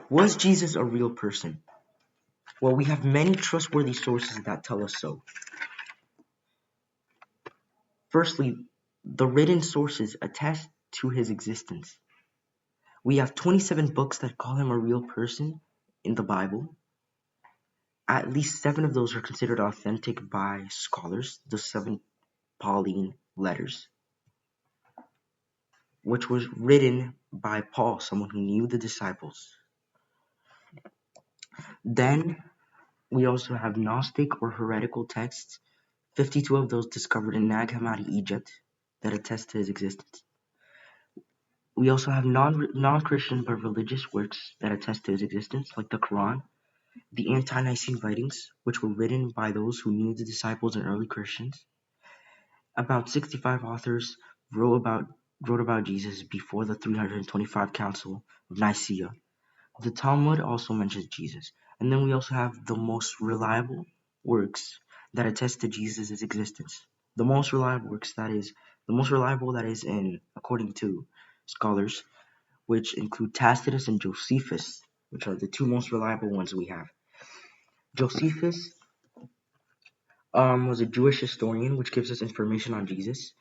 Was Jesus a real person? Well, we have many trustworthy sources that tell us so. Firstly, the written sources attest to his existence. We have 27 books that call him a real person in the Bible. At least 7 of those are considered authentic by scholars, the 7 Pauline letters, which was written by Paul, someone who knew the disciples. Then we also have Gnostic or heretical texts, 52 of those discovered in Nag Hammadi, Egypt, that attest to his existence. We also have non-Christian but religious works that attest to his existence, like the Quran, the Ante-Nicene writings, which were written by those who knew the disciples and early Christians. About 65 authors wrote about Jesus before the 325 Council of Nicaea. The Talmud also mentions Jesus. And then we also have the most reliable works that attest to Jesus' existence. The most reliable that is in, according to scholars, which include Tacitus and Josephus, which are the 2 most reliable ones we have. Josephus was a Jewish historian, which gives us information on Jesus.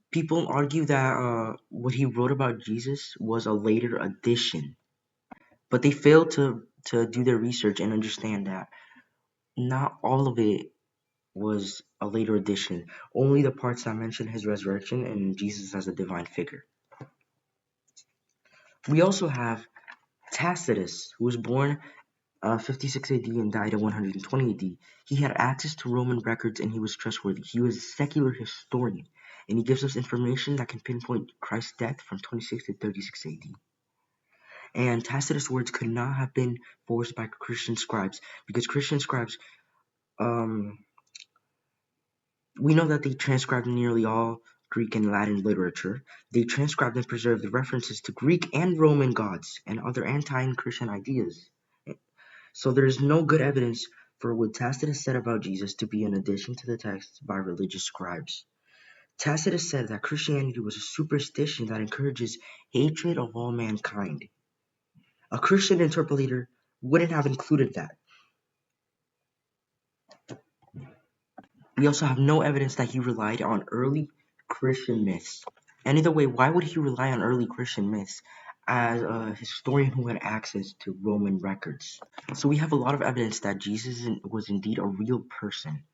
People argue that what he wrote about Jesus was a later addition, but they failed to do their research and understand that not all of it was a later addition, only the parts that mention his resurrection and Jesus as a divine figure. We also have Tacitus, who was born 56 AD and died in 120 AD. He had access to Roman records and he was trustworthy. He was a secular historian, and he gives us information that can pinpoint Christ's death from 26 to 36 AD. And Tacitus' words could not have been forced by Christian scribes, because Christian scribes, we know that they transcribed nearly all Greek and Latin literature. They transcribed and preserved the references to Greek and Roman gods and other anti-Christian ideas. So there is no good evidence for what Tacitus said about Jesus to be an addition to the text by religious scribes. Tacitus said that Christianity was a superstition that encourages hatred of all mankind. A Christian interpolator wouldn't have included that. We also have no evidence that he relied on early Christian myths. And either way, why would he rely on early Christian myths as a historian who had access to Roman records? So we have a lot of evidence that Jesus was indeed a real person.